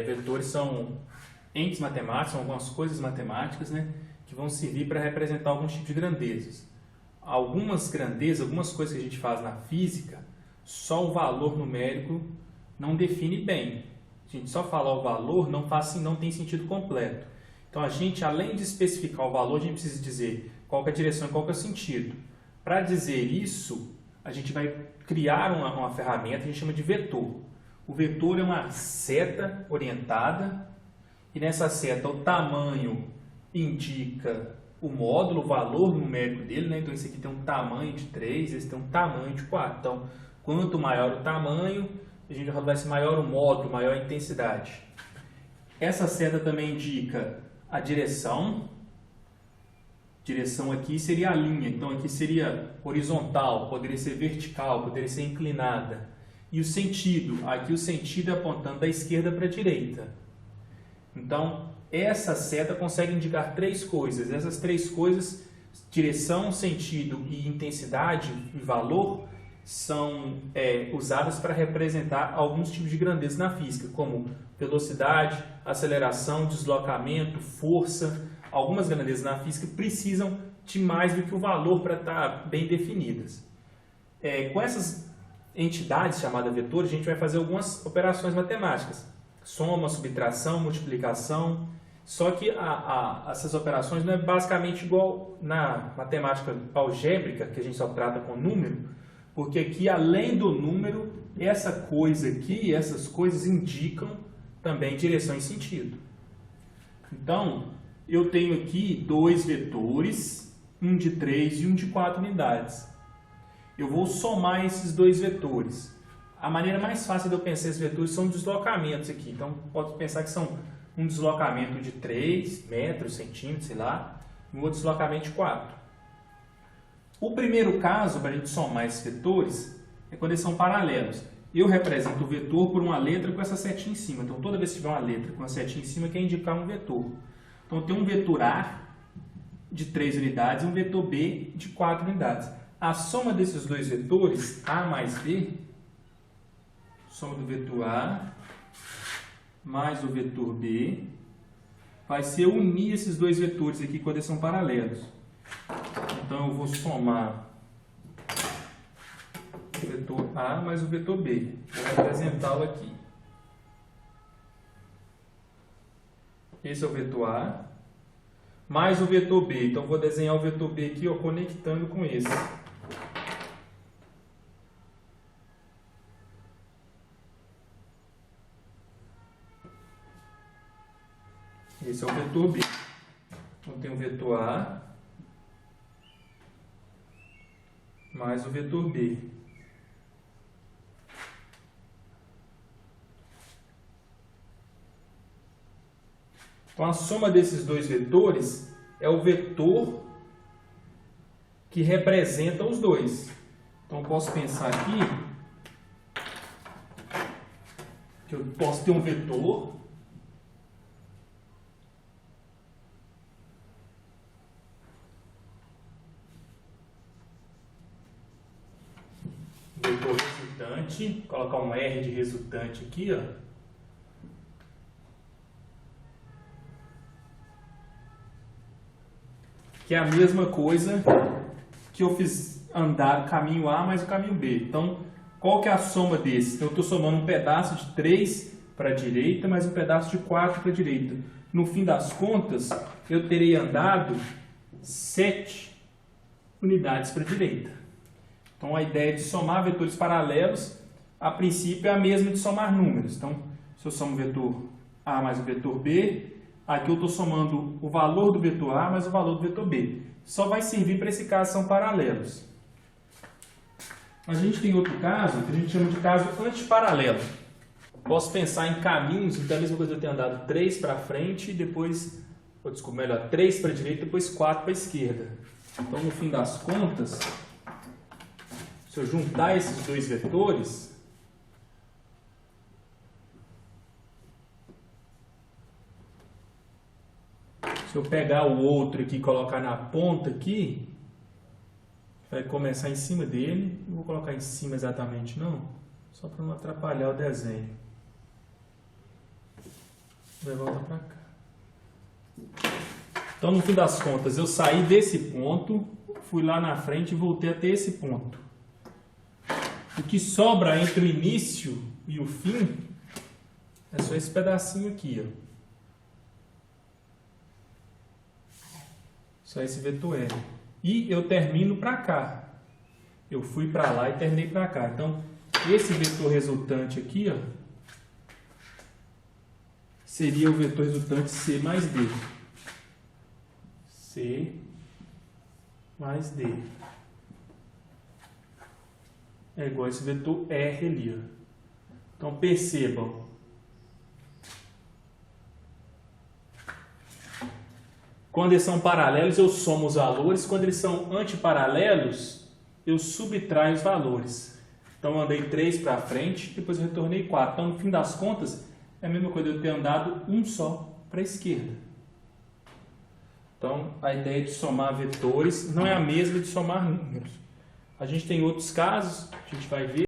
Vetores são entes matemáticos, são algumas coisas matemáticas, né, que vão servir para representar alguns tipos de grandezas. Algumas grandezas, algumas coisas que a gente faz na física, só o valor numérico não define bem. A gente só falar o valor não tem sentido completo. Então a gente, além de especificar o valor, a gente precisa dizer qual que é a direção e qual que é o sentido. Para dizer isso, a gente vai criar uma ferramenta que a gente chama de vetor. O vetor é uma seta orientada e nessa seta o tamanho indica o módulo, o valor numérico dele, né? Então esse aqui tem um tamanho de 3, esse tem um tamanho de 4. Então, quanto maior o tamanho, a gente vai ser maior o módulo, maior a intensidade. Essa seta também indica a direção. Direção aqui seria a linha, então aqui seria horizontal, poderia ser vertical, poderia ser inclinada. E o sentido, aqui o sentido é apontando da esquerda para a direita. Então, essa seta consegue indicar três coisas. Essas três coisas, direção, sentido e intensidade e valor, são usadas para representar alguns tipos de grandeza na física, como velocidade, aceleração, deslocamento, força. Algumas grandezas na física precisam de mais do que o valor para estar bem definidas. Com essas entidades chamadas vetores, a gente vai fazer algumas operações matemáticas. Soma, subtração, multiplicação. Só que essas operações não é basicamente igual na matemática algébrica, que a gente só trata com número, porque aqui, além do número, essa coisa aqui, essas coisas indicam também direção e sentido. Então, eu tenho aqui dois vetores, um de 3 e um de 4 unidades. Eu vou somar esses dois vetores. A maneira mais fácil de eu pensar esses vetores são deslocamentos aqui. Então, pode pensar que são um deslocamento de 3 metros, centímetros, sei lá, e um outro deslocamento de 4. O primeiro caso, para a gente somar esses vetores, é quando eles são paralelos. Eu represento o vetor por uma letra com essa setinha em cima. Então, toda vez que tiver uma letra com a setinha em cima, quer indicar um vetor. Então, tem um vetor A de 3 unidades e um vetor B de 4 unidades. A soma desses dois vetores, A mais B, soma do vetor A mais o vetor B, vai ser unir esses dois vetores aqui quando eles são paralelos. Então, eu vou somar o vetor A mais o vetor B. Vou representá-lo aqui. Esse é o vetor A, mais o vetor B. Então, vou desenhar o vetor B aqui, ó, conectando com esse. Esse é o vetor B. Então, tem o vetor A mais o vetor B. Então, a soma desses dois vetores é o vetor que representa os dois. Então, eu posso pensar aqui que eu posso ter um vetor resultante, colocar um R de resultante aqui, ó. Que é a mesma coisa que eu fiz andar o caminho A mais o caminho B. Então, qual que é a soma desses? Eu estou somando um pedaço de 3 para a direita, mais um pedaço de 4 para a direita. No fim das contas, eu terei andado 7 unidades para a direita. Então, a ideia de somar vetores paralelos, a princípio, é a mesma de somar números. Então, se eu somo o vetor A mais o vetor B, aqui eu estou somando o valor do vetor A mais o valor do vetor B. Só vai servir para esse caso, são paralelos. A gente tem outro caso, que a gente chama de caso antiparalelo. Posso pensar em caminhos, então é a mesma coisa de eu ter andado 3 para frente, depois, ou desculpa, melhor, 3 para a direita, depois 4 para a esquerda. Então, no fim das contas, se eu juntar esses dois vetores, se eu pegar o outro aqui e colocar na ponta aqui, vai começar em cima dele. Não vou colocar em cima exatamente não, só para não atrapalhar o desenho. vai voltar para cá. Então, no fim das contas, eu saí desse ponto, fui lá na frente e voltei até esse ponto. O que sobra entre o início e o fim é só esse pedacinho aqui, ó. Só esse vetor L. E eu termino para cá. Eu fui para lá e terminei para cá. Então, esse vetor resultante aqui, ó, seria o vetor resultante C mais D. C mais D. É igual a esse vetor R ali, ó. Então, percebam. Quando eles são paralelos, eu somo os valores. Quando eles são antiparalelos, eu subtraio os valores. Então, eu andei 3 para frente, depois eu retornei 4. Então, no fim das contas, é a mesma coisa eu ter andado um só para a esquerda. Então, a ideia de somar vetores não é a mesma de somar números. A gente tem outros casos, a gente vai ver.